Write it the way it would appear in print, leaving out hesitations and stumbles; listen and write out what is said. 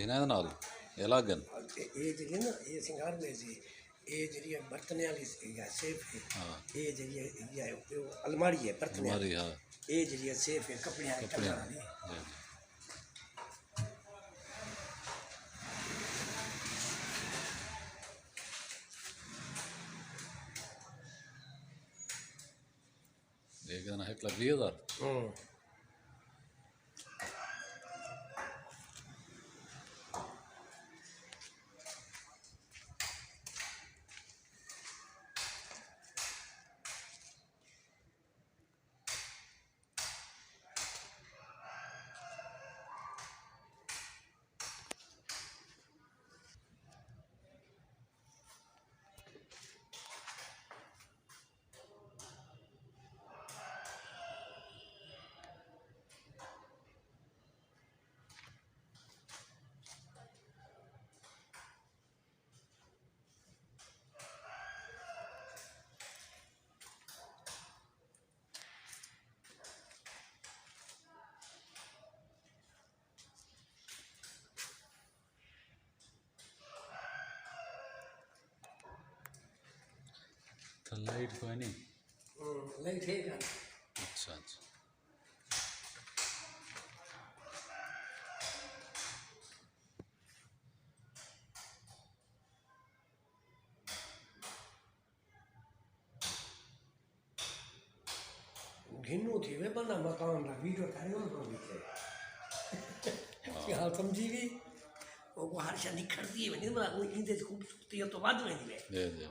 इन्हें नाल ये लागन ये जी ना ये सिंगार में जी ये जी बर्तन वाली सेफ है। हाँ ये जी अलमारी है बर्तन हमारी हाँ ये जी सेफ है कपड़े कपड़े वाली। एक दिन 1,20,000 तो लाइट कोई नहीं लाइट है क्या? अच्छा अच्छा घिन्नू थी वे बंदा मकान ला वीडियो ठाहियो न पियो ॾिसे ॻाल्हि सम्झी गई वो हर शइ निखरंदी वञे न ईंदे खूबसूरती तो वध वेंदी वे।